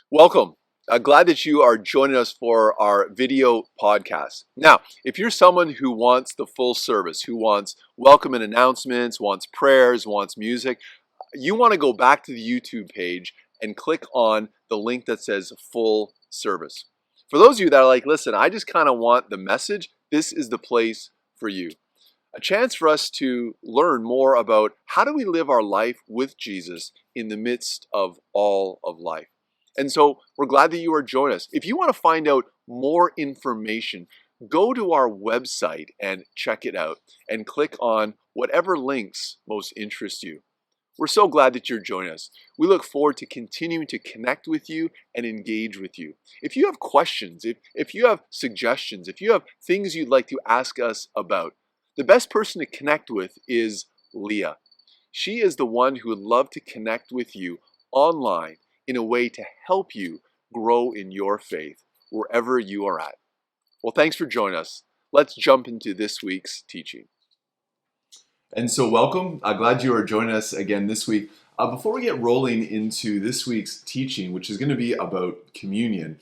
Welcome. Glad that you are joining us for our video podcast. Now, if you're someone who wants the full service, who wants welcome and announcements, wants prayers, wants music, you want to go back to the YouTube page and click on the link that says full service. For those of you that are like, listen, I just kind of want the message, this is the place for you. A chance for us to learn more about how do we live our life with Jesus in the midst of all of life. And so we're glad that you are joining us. If you want to find out more information, go to our website and check it out and click on whatever links most interest you. We're so glad that you're joining us. We look forward to continuing to connect with you and engage with you. If you have questions, if you have suggestions, if you have things you'd like to ask us about, the best person to connect with is Leah. She is the one who would love to connect with you online in a way to help you grow in your faith wherever you are at. Well, thanks for joining us. Let's jump into this week's teaching. And so welcome. Glad you are joining us again this week. Before we get rolling into this week's teaching, which is going to be about communion,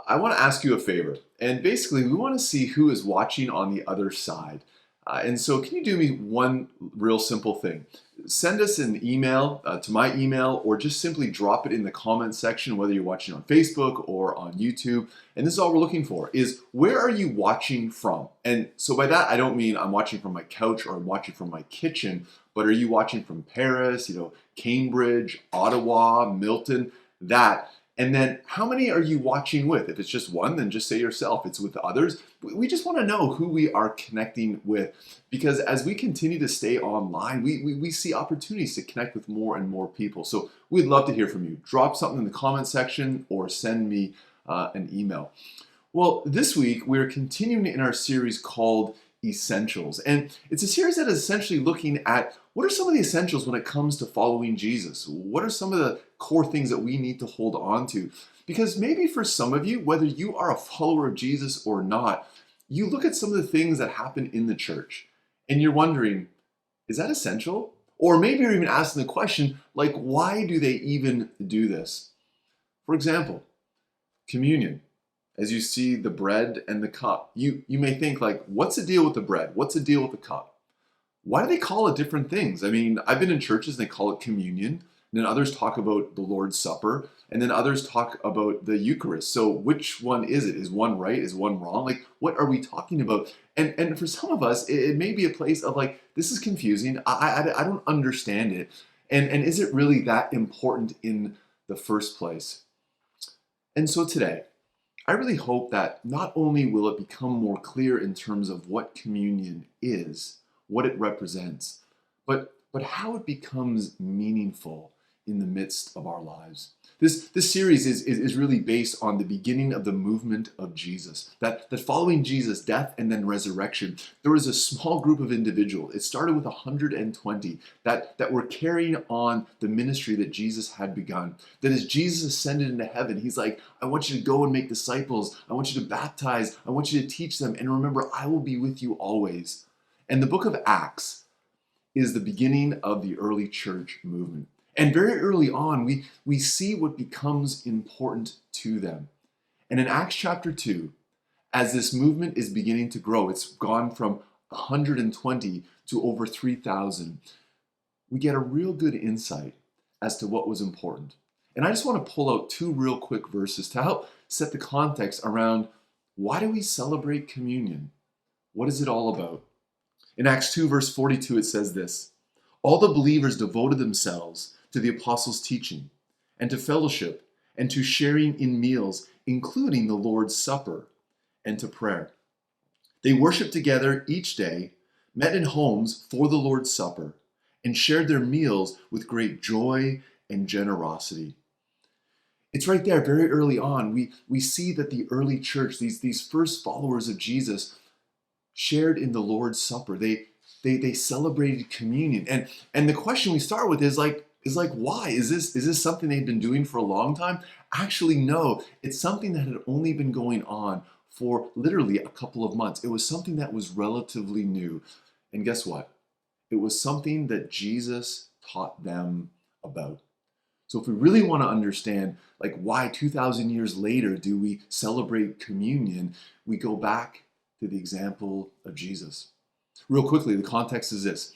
I want to ask you a favor. And basically, we want to see who is watching on the other side. And so can you do me one real simple thing? Send us an email to my email, or just simply drop it in the comment section, whether you're watching on Facebook or on YouTube. And this is all we're looking for, is where are you watching from? And so by that, I don't mean I'm watching from my couch or I'm watching from my kitchen, but are you watching from Paris, Cambridge, Ottawa, Milton, that? And then how many are you watching with? If it's just one, then just say yourself. If it's with others, we just want to know who we are connecting with, because as we continue to stay online, we see opportunities to connect with more and more people. So we'd love to hear from you. Drop something in the comment section or send me an email. Well, this week we're continuing in our series called Essentials. And it's a series that is essentially looking at what are some of the essentials when it comes to following Jesus? What are some of the core things that we need to hold on to? Because maybe for some of you, whether you are a follower of Jesus or not, you look at some of the things that happen in the church and you're wondering, is that essential? Or maybe you're even asking the question, like, why do they even do this? For example, communion. As you see the bread and the cup, you may think, like, what's the deal with the bread? What's the deal with the cup? Why do they call it different things? I mean, I've been in churches and they call it communion, and then others talk about the Lord's Supper, and then others talk about the Eucharist. So which one is it? Is one right? Is one wrong? Like, what are we talking about? And for some of us, it may be a place of like, this is confusing. I don't understand it. And is it really that important in the first place? And so today, I really hope that not only will it become more clear in terms of what communion is, what it represents, but how it becomes meaningful in the midst of our lives. This series is really based on the beginning of the movement of Jesus, that following Jesus' death and then resurrection, there was a small group of individuals. It started with 120 that were carrying on the ministry that Jesus had begun. That as Jesus ascended into heaven, he's like, I want you to go and make disciples. I want you to baptize. I want you to teach them. And remember, I will be with you always. And the book of Acts is the beginning of the early church movement. And very early on, we see what becomes important to them. And in Acts chapter 2, as this movement is beginning to grow, it's gone from 120 to over 3,000, we get a real good insight as to what was important. And I just want to pull out two real quick verses to help set the context around, why do we celebrate communion? What is it all about? In Acts 2, verse 42, it says this: all the believers devoted themselves to the apostles' teaching, and to fellowship, and to sharing in meals, including the Lord's Supper, and to prayer. They worshiped together each day, met in homes for the Lord's Supper, and shared their meals with great joy and generosity. It's right there, very early on. We see that the early church, these first followers of Jesus, shared in the Lord's Supper. They celebrated communion. And the question we start with is like, why? Is this something they've been doing for a long time? Actually, no. It's something that had only been going on for literally a couple of months. It was something that was relatively new. And guess what? It was something that Jesus taught them about. So if we really want to understand like why 2,000 years later do we celebrate communion, we go back to the example of Jesus. Real quickly, the context is this.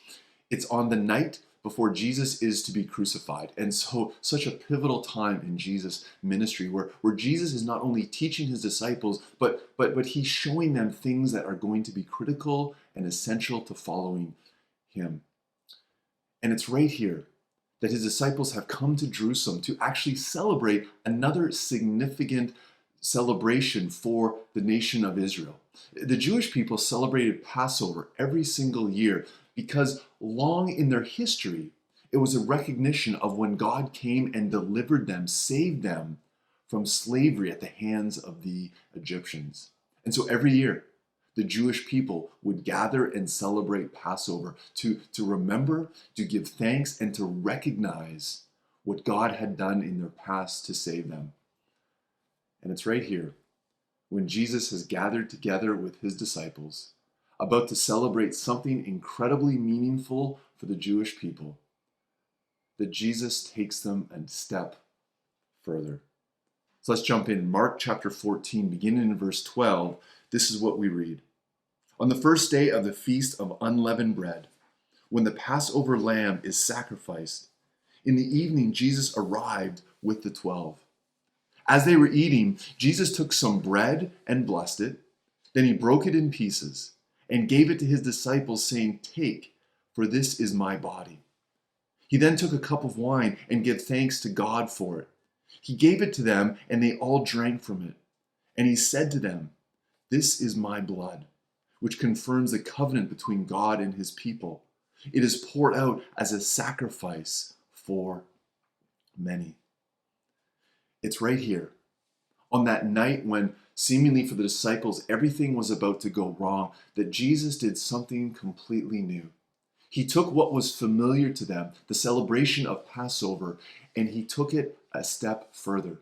It's on the night before Jesus is to be crucified. And so such a pivotal time in Jesus' ministry where Jesus is not only teaching his disciples, but he's showing them things that are going to be critical and essential to following him. And it's right here that his disciples have come to Jerusalem to actually celebrate another significant celebration for the nation of Israel. The Jewish people celebrated Passover every single year because long in their history, it was a recognition of when God came and delivered them, saved them from slavery at the hands of the Egyptians. And so every year, the Jewish people would gather and celebrate Passover to remember, to give thanks, and to recognize what God had done in their past to save them. And it's right here, when Jesus has gathered together with his disciples, about to celebrate something incredibly meaningful for the Jewish people, that Jesus takes them a step further. So let's jump in. Mark chapter 14, beginning in verse 12, this is what we read. On the first day of the feast of unleavened bread, when the Passover lamb is sacrificed, in the evening Jesus arrived with the 12. As they were eating, Jesus took some bread and blessed it. Then he broke it in pieces and gave it to his disciples, saying, "Take, for this is my body." He then took a cup of wine and gave thanks to God for it. He gave it to them, and they all drank from it. And he said to them, "This is my blood, which confirms the covenant between God and his people. It is poured out as a sacrifice for many." It's right here, on that night when seemingly for the disciples everything was about to go wrong, that Jesus did something completely new. He took what was familiar to them, the celebration of Passover, and he took it a step further.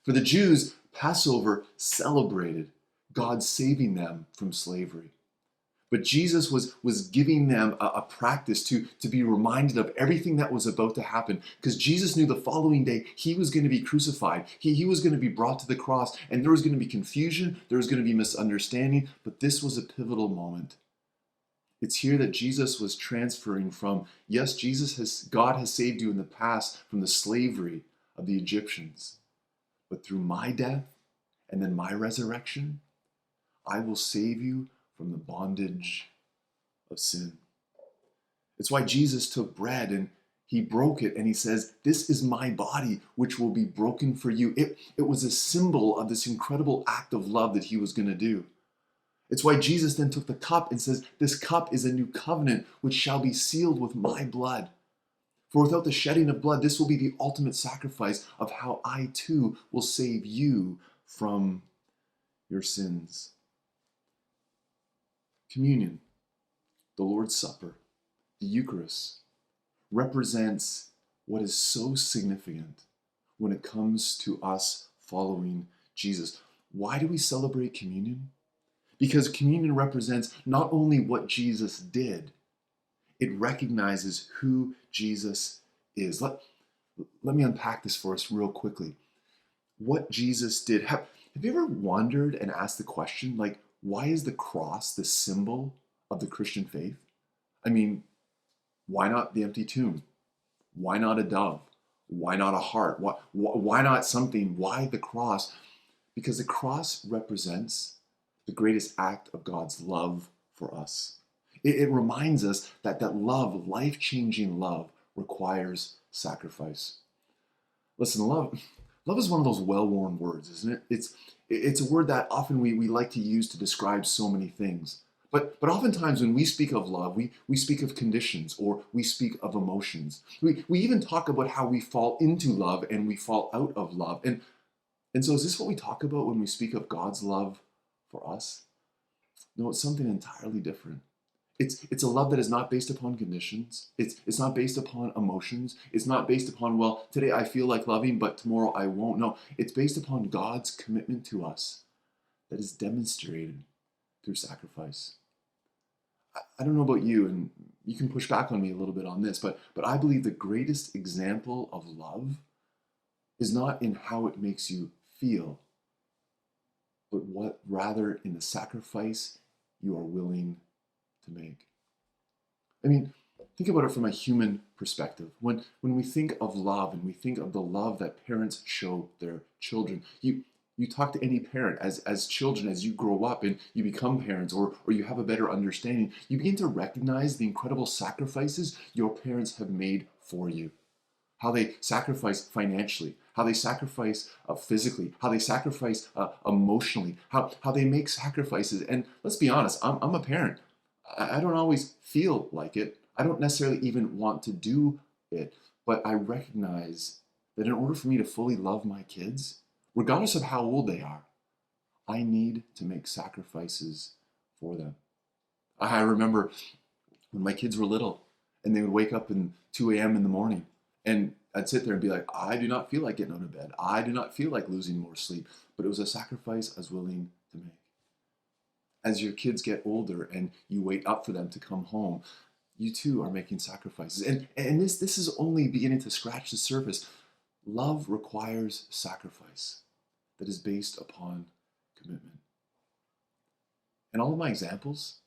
For the Jews, Passover celebrated God saving them from slavery. But Jesus was giving them a practice to be reminded of everything that was about to happen. Because Jesus knew the following day he was going to be crucified. He was going to be brought to the cross. And there was going to be confusion. There was going to be misunderstanding. But this was a pivotal moment. It's here that Jesus was transferring from, yes, God has saved you in the past from the slavery of the Egyptians. But through my death and then my resurrection, I will save you from the bondage of sin. It's why Jesus took bread and he broke it and he says, "This is my body, which will be broken for you." It was a symbol of this incredible act of love that he was going to do. It's why Jesus then took the cup and says, "This cup is a new covenant, which shall be sealed with my blood. For without the shedding of blood, this will be the ultimate sacrifice of how I too will save you from your sins." Communion, the Lord's Supper, the Eucharist, represents what is so significant when it comes to us following Jesus. Why do we celebrate communion? Because communion represents not only what Jesus did, it recognizes who Jesus is. Let me unpack this for us real quickly. What Jesus did. Have you ever wondered and asked the question, like, why is the cross the symbol of the Christian faith? I mean, why not the empty tomb? Why not a dove? Why not a heart? Why not something? Why the cross? Because the cross represents the greatest act of God's love for us. It reminds us that love, life-changing love, requires sacrifice. Listen, love is one of those well-worn words, isn't it? It's a word that often we like to use to describe so many things. But oftentimes when we speak of love, we speak of conditions or we speak of emotions. We even talk about how we fall into love and we fall out of love. And so is this what we talk about when we speak of God's love for us? No, it's something entirely different. It's a love that is not based upon conditions. It's not based upon emotions. It's not based upon, well, today I feel like loving, but tomorrow I won't. No, it's based upon God's commitment to us that is demonstrated through sacrifice. I don't know about you, and you can push back on me a little bit on this, but I believe the greatest example of love is not in how it makes you feel, but what rather in the sacrifice you are willing to make. I mean, think about it from a human perspective. When we think of love and we think of the love that parents show their children, you talk to any parent as children, as you grow up and you become parents, or you have a better understanding, you begin to recognize the incredible sacrifices your parents have made for you. How they sacrifice financially, how they sacrifice physically, how they sacrifice emotionally, how they make sacrifices. And let's be honest, I'm a parent. I don't always feel like it. I don't necessarily even want to do it, but I recognize that in order for me to fully love my kids, regardless of how old they are, I need to make sacrifices for them. I remember when my kids were little and they would wake up in 2 a.m. in the morning, and I'd sit there and be like, I do not feel like getting out of bed. I do not feel like losing more sleep. But it was a sacrifice I was willing to make. As your kids get older and you wait up for them to come home, you too are making sacrifices. And this is only beginning to scratch the surface. Love requires sacrifice that is based upon commitment. And all of my examples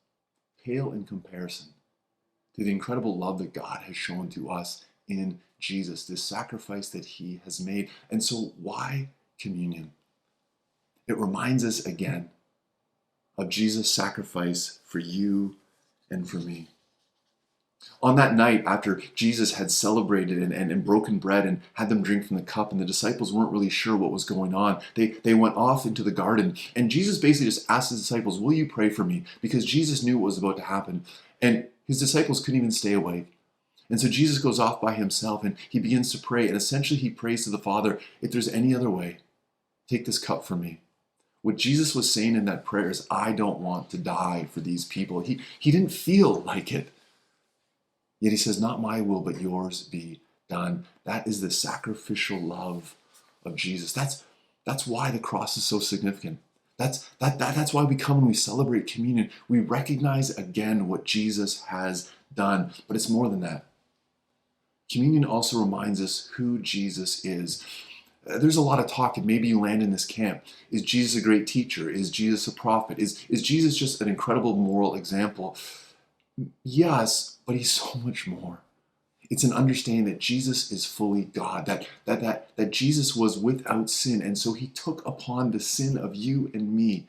pale in comparison to the incredible love that God has shown to us in Jesus, this sacrifice that he has made. And so why communion? It reminds us again of Jesus' sacrifice for you and for me. On that night, after Jesus had celebrated and broken bread and had them drink from the cup, and the disciples weren't really sure what was going on, they went off into the garden, and Jesus basically just asked his disciples, will you pray for me? Because Jesus knew what was about to happen, and his disciples couldn't even stay awake. And so Jesus goes off by himself, and he begins to pray, and essentially he prays to the Father, if there's any other way, take this cup from me. What Jesus was saying in that prayer is, I don't want to die for these people. He didn't feel like it. Yet he says, not my will, but yours be done. That is the sacrificial love of Jesus. That's why the cross is so significant. That's why we come and we celebrate communion. We recognize again what Jesus has done. But it's more than that. Communion also reminds us who Jesus is. There's a lot of talk, and maybe you land in this camp. Is Jesus a great teacher? Is Jesus a prophet? Is Jesus just an incredible moral example? Yes, but he's so much more. It's an understanding that Jesus is fully God, that Jesus was without sin, and so he took upon the sin of you and me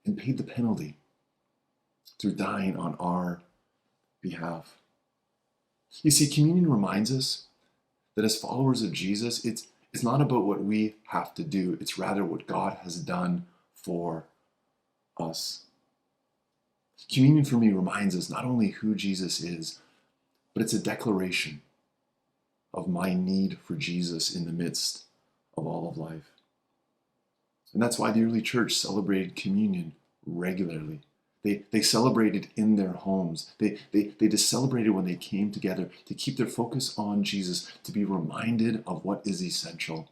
and paid the penalty through dying on our behalf. You see, communion reminds us that as followers of Jesus, it's not about what we have to do. It's rather what God has done for us. Communion for me reminds us not only who Jesus is, but it's a declaration of my need for Jesus in the midst of all of life. And that's why the early church celebrated communion regularly. They celebrated in their homes. They just celebrated when they came together to keep their focus on Jesus, to be reminded of what is essential.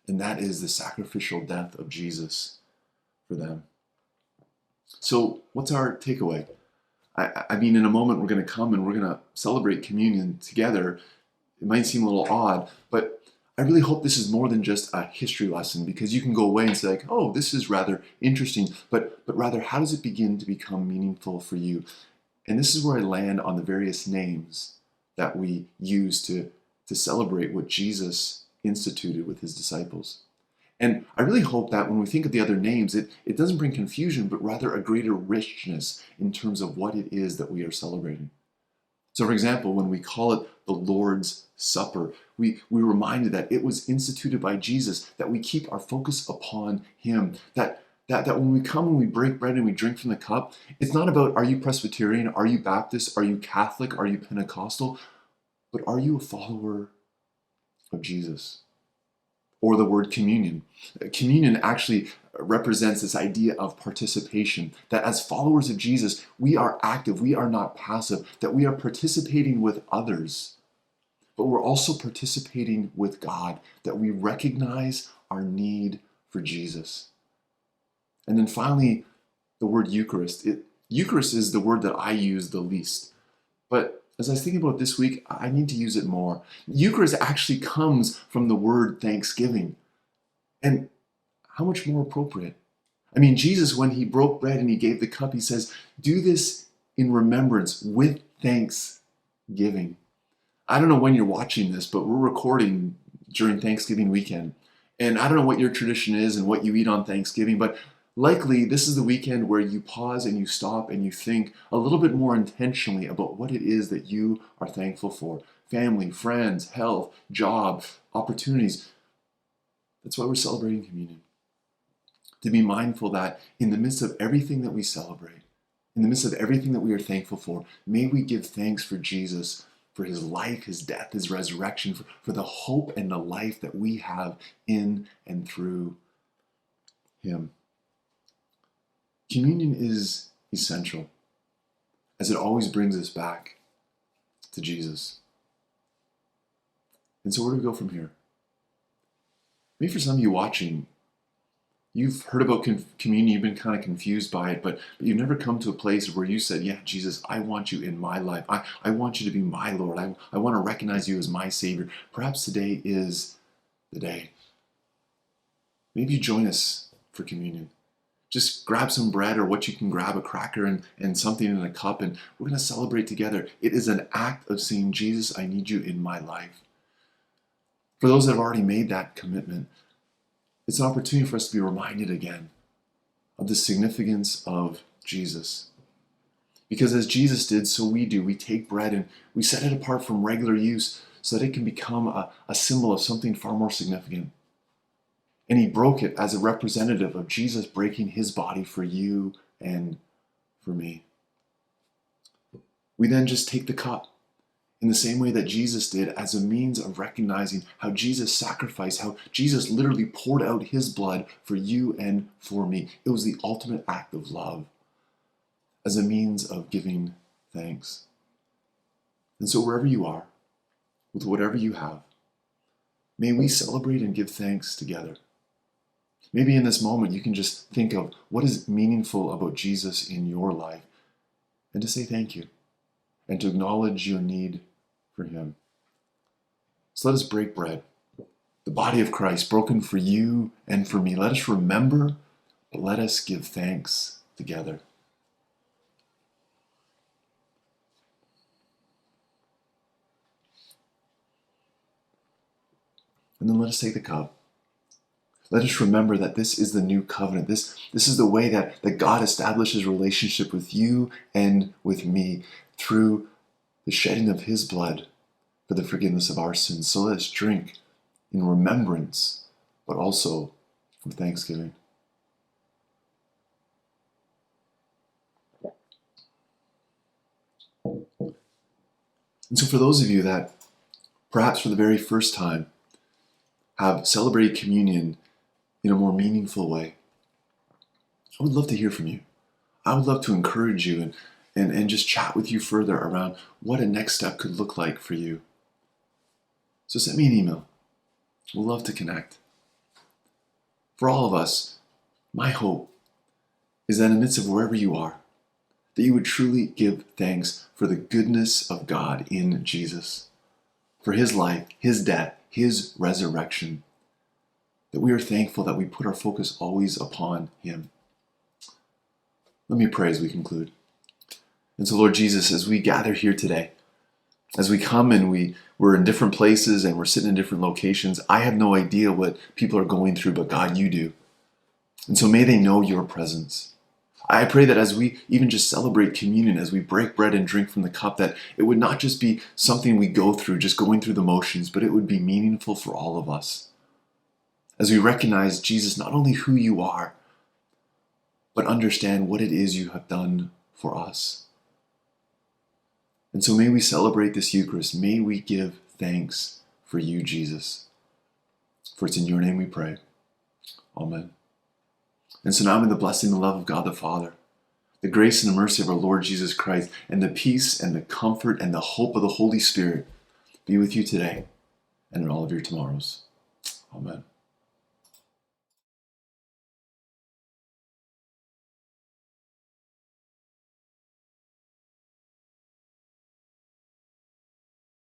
And that is the sacrificial death of Jesus for them. So what's our takeaway? I mean, in a moment we're going to come and we're going to celebrate communion together. It might seem a little odd, but I really hope this is more than just a history lesson, because you can go away and say, like, oh, this is rather interesting, but rather, how does it begin to become meaningful for you? And this is where I land on the various names that we use to celebrate what Jesus instituted with his disciples. And I really hope that when we think of the other names, it doesn't bring confusion, but rather a greater richness in terms of what it is that we are celebrating. So, for example, when we call it the Lord's Supper, we're reminded that it was instituted by Jesus, that we keep our focus upon him, that when we come and we break bread and we drink from the cup, it's not about, are you Presbyterian, are you Baptist, are you Catholic, are you Pentecostal, but are you a follower of Jesus? Or the word communion. Communion actually represents this idea of participation, that as followers of Jesus, we are active, we are not passive, that we are participating with others, but we're also participating with God, that we recognize our need for Jesus. And then finally, the word Eucharist. Eucharist is the word that I use the least, but as I was thinking about this week, I need to use it more. Eucharist actually comes from the word thanksgiving. And how much more appropriate? I mean, Jesus, when he broke bread and he gave the cup, he says, do this in remembrance with thanksgiving. I don't know when you're watching this, but we're recording during Thanksgiving weekend. And I don't know what your tradition is and what you eat on Thanksgiving, but likely this is the weekend where you pause and you stop and you think a little bit more intentionally about what it is that you are thankful for. Family, friends, health, job, opportunities. That's why we're celebrating communion. To be mindful that in the midst of everything that we celebrate, in the midst of everything that we are thankful for, may we give thanks for Jesus, for his life, his death, his resurrection, for the hope and the life that we have in and through him. Communion is essential, as it always brings us back to Jesus. And so where do we go from here? Maybe for some of you watching, you've heard about communion, you've been kind of confused by it, but you've never come to a place where you said, yeah, Jesus, I want you in my life. I want you to be my Lord. I want to recognize you as my Savior. Perhaps today is the day. Maybe you join us for communion. Just grab some bread or what you can grab, a cracker and something in a cup, and we're going to celebrate together. It is an act of saying, Jesus, I need you in my life. For those that have already made that commitment, it's an opportunity for us to be reminded again of the significance of Jesus. Because as Jesus did, so we do. We take bread and we set it apart from regular use so that it can become a symbol of something far more significant. And he broke it as a representative of Jesus breaking his body for you and for me. We then just take the cup in the same way that Jesus did, as a means of recognizing how Jesus sacrificed, how Jesus literally poured out his blood for you and for me. It was the ultimate act of love, as a means of giving thanks. And so wherever you are, with whatever you have, may we celebrate and give thanks together. Maybe in this moment you can just think of what is meaningful about Jesus in your life, and to say thank you, and to acknowledge your need for him. So let us break bread, the body of Christ broken for you and for me. Let us remember, but let us give thanks together. And then let us take the cup. Let us remember that this is the new covenant. This is the way that God establishes relationship with you and with me through the shedding of his blood for the forgiveness of our sins. So let us drink in remembrance, but also with thanksgiving. And so for those of you that perhaps for the very first time have celebrated communion in a more meaningful way, I would love to hear from you. I would love to encourage you and just chat with you further around what a next step could look like for you. So send me an email. We'd love to connect. For all of us, my hope is that in the midst of wherever you are, that you would truly give thanks for the goodness of God in Jesus, for his life, his death, his resurrection, that we are thankful that we put our focus always upon him. Let me pray as we conclude. And so, Lord Jesus, as we gather here today, as we come and we're in different places and we're sitting in different locations, I have no idea what people are going through, but God, you do. And so may they know your presence. I pray that as we even just celebrate communion, as we break bread and drink from the cup, that it would not just be something we go through, just going through the motions, but it would be meaningful for all of us. As we recognize, Jesus, not only who you are, but understand what it is you have done for us. And so may we celebrate this Eucharist. May we give thanks for you, Jesus. For it's in your name we pray. Amen. And so now may the blessing and the love of God the Father, the grace and the mercy of our Lord Jesus Christ, and the peace and the comfort and the hope of the Holy Spirit be with you today and in all of your tomorrows. Amen.